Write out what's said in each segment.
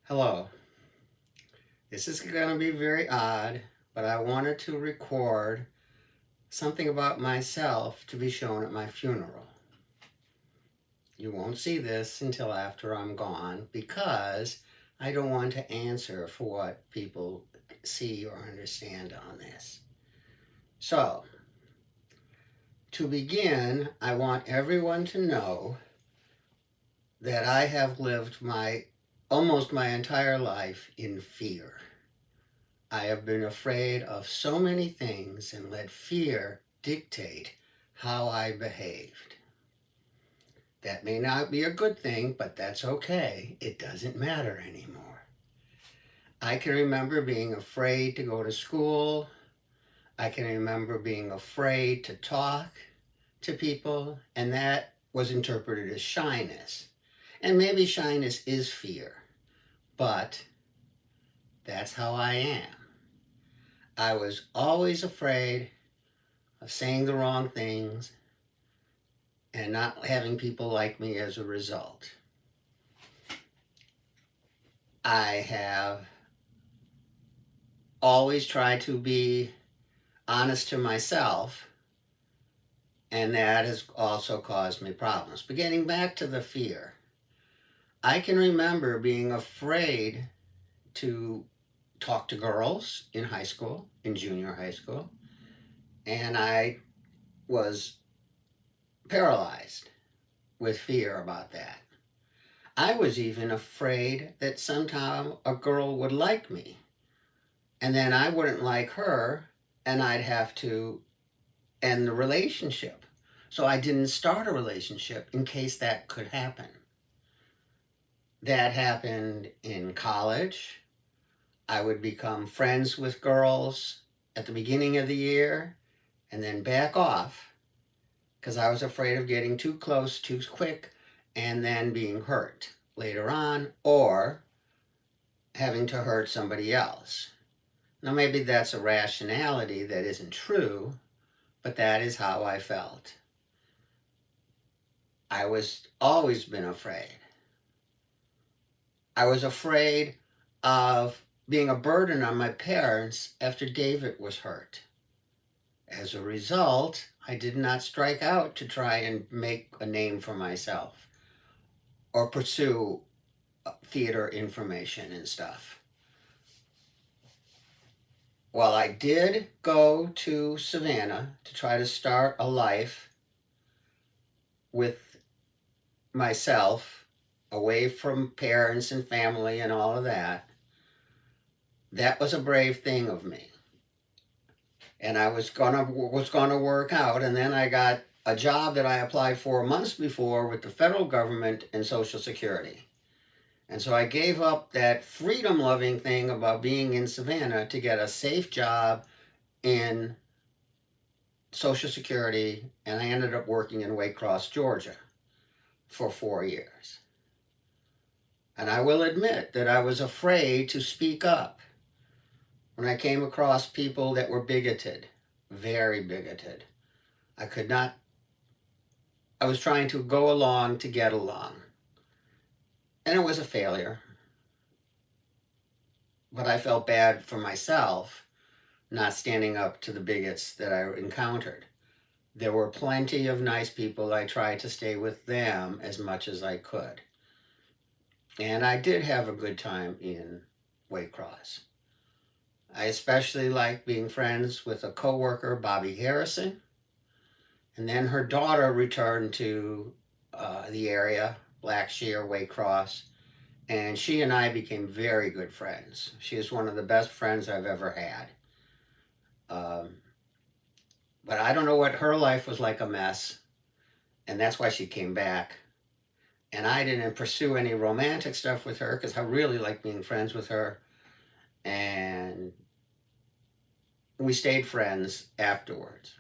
Hello. This is going to be very odd, but I wanted to record something about myself to be shown at my funeral. You won't see this until after I'm gone because I don't want to answer for what people see or understand on this. So, to begin, I want everyone to know that I have lived almost my entire life in fear. I have been afraid of so many things and let fear dictate how I behaved. That may not be a good thing, but that's okay. It doesn't matter anymore. I can remember being afraid to go to school. I can remember being afraid to talk to people, and that was interpreted as shyness. And maybe shyness is fear, but that's how I am. I was always afraid of saying the wrong things and not having people like me as a result. I have always tried to be honest to myself, and that has also caused me problems. But getting back to the fear, I can remember being afraid to talk to girls in high school, in junior high school, and I was paralyzed with fear about that. I was even afraid that sometime a girl would like me, and then I wouldn't like her, and I'd have to end the relationship. So I didn't start a relationship in case that could happen. That happened in college. I would become friends with girls at the beginning of the year and then back off because I was afraid of getting too close too quick and then being hurt later on or having to hurt somebody else. Now, maybe that's a rationality that isn't true, but that is how I felt. I was always been afraid. I was afraid of being a burden on my parents after David was hurt. As a result, I did not strike out to try and make a name for myself or pursue theater information and stuff. Well, I did go to Savannah to try to start a life with myself away from parents and family and all of that. That was a brave thing of me. And I was gonna work out, and then I got a job that I applied for months before with the federal government and Social Security. And so I gave up that freedom loving thing about being in Savannah to get a safe job in Social Security, and I ended up working in Waycross, Georgia for 4 years. And I will admit that I was afraid to speak up when I came across people that were bigoted, very bigoted. I could not, I was trying to go along to get along. And it was a failure. But I felt bad for myself not standing up to the bigots that I encountered. There were plenty of nice people. I tried to stay with them as much as I could. And I did have a good time in Waycross. I especially liked being friends with a coworker, Bobby Harrison. And then her daughter returned to the area, Blackshear, Waycross, and she and I became very good friends. She is one of the best friends I've ever had. Um, but I don't know what her life was like, a mess, and that's why she came back. And I didn't pursue any romantic stuff with her because I really liked being friends with her. And we stayed friends afterwards.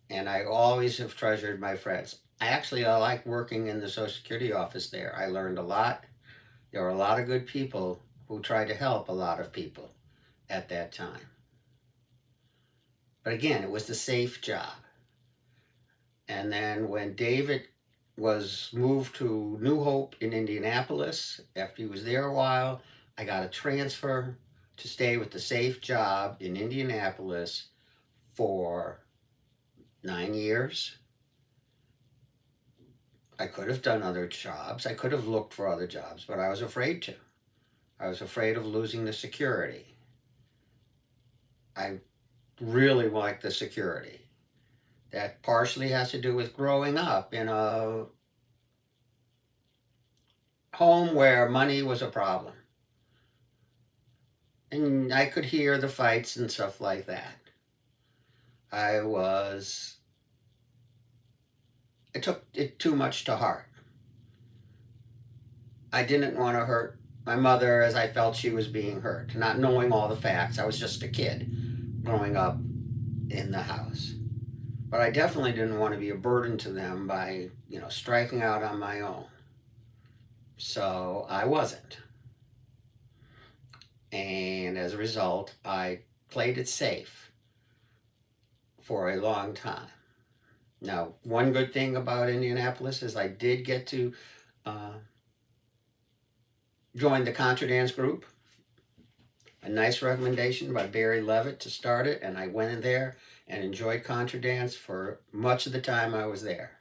And I always have treasured my friends. I like working in the Social Security office there. I learned a lot. There were a lot of good people who tried to help a lot of people at that time. But again, it was the safe job. And then when David was moved to New Hope in Indianapolis. After he was there a while, I got a transfer to stay with the safe job in Indianapolis for 9 years. I could have done other jobs. I could have looked for other jobs, but I was afraid to. I was afraid of losing the security. I really like the security. That partially has to do with growing up in a home where money was a problem. And I could hear the fights and stuff like that. I took it too much to heart. I didn't want to hurt my mother as I felt she was being hurt, not knowing all the facts. I was just a kid growing up in the house. But I definitely didn't want to be a burden to them by, striking out on my own. So I wasn't. And as a result, I played it safe for a long time. Now, one good thing about Indianapolis is I did get to join the Contra Dance group. A nice recommendation by Barry Levitt to start it, and I went in there and enjoyed Contra Dance for much of the time I was there.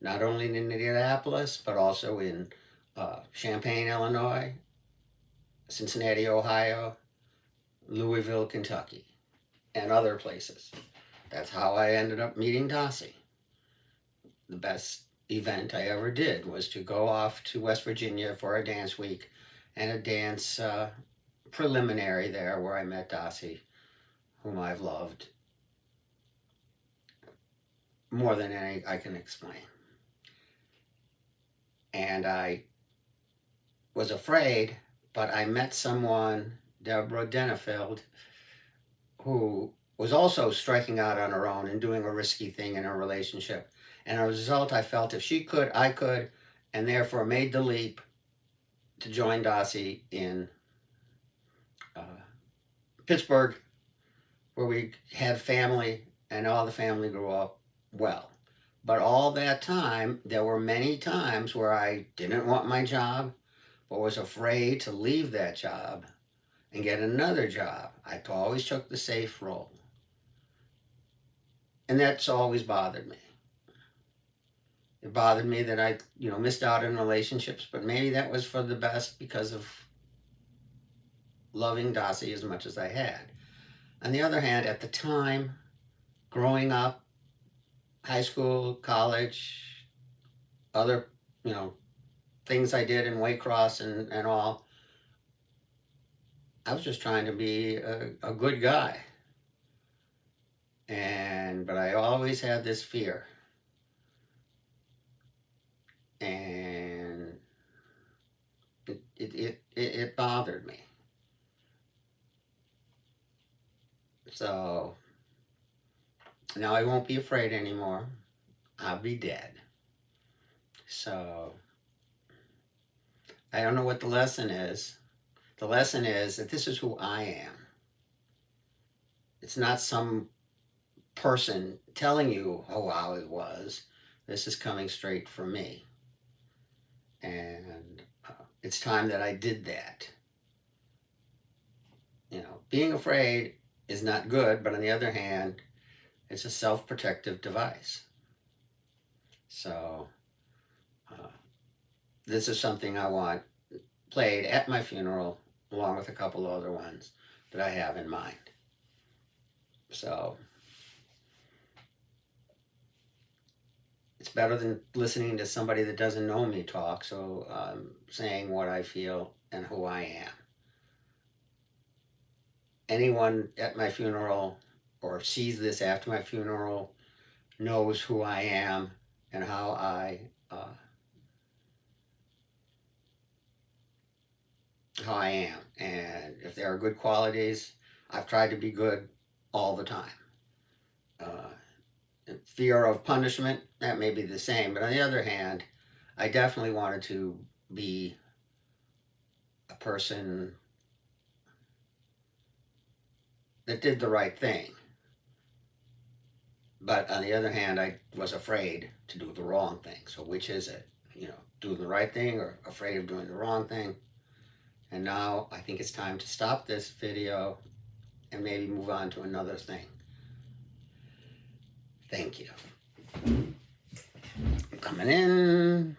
Not only in Indianapolis, but also in Champaign, Illinois, Cincinnati, Ohio, Louisville, Kentucky, and other places. That's how I ended up meeting Dossie. The best event I ever did was to go off to West Virginia for a dance week and a dance preliminary there where I met Dossie, whom I've loved more than any I can explain. And I was afraid, but I met someone, Deborah Denefeld, who was also striking out on her own and doing a risky thing in a relationship. And as a result, I felt if she could, I could, and therefore made the leap to join Dossie in Pittsburgh, where we had family, and all the family grew up well. But all that time, there were many times where I didn't want my job, but was afraid to leave that job and get another job. I always took the safe role. And that's always bothered me. It bothered me that I, missed out on relationships, but maybe that was for the best because of loving Dossie as much as I had. On the other hand, at the time, growing up, high school, college, other, things I did in Waycross and all, I was just trying to be a good guy. But I always had this fear. And it bothered me. So now I won't be afraid anymore. I'll be dead. So I don't know what the lesson is. The lesson is that this is who I am. It's not some person telling you how I was. This is coming straight from me. And it's time that I did that. Being afraid is not good, but on the other hand, it's a self-protective device. So this is something I want played at my funeral, along with a couple of other ones that I have in mind. So it's better than listening to somebody that doesn't know me talk, so I'm saying what I feel and who I am. Anyone at my funeral or sees this after my funeral knows who I am and how I am. And if there are good qualities, I've tried to be good all the time. Fear of punishment, that may be the same. But on the other hand, I definitely wanted to be a person that did the right thing. But on the other hand, I was afraid to do the wrong thing. So which is it? You know, do the right thing or afraid of doing the wrong thing? And now I think it's time to stop this video and maybe move on to another thing. Thank you. I'm coming in.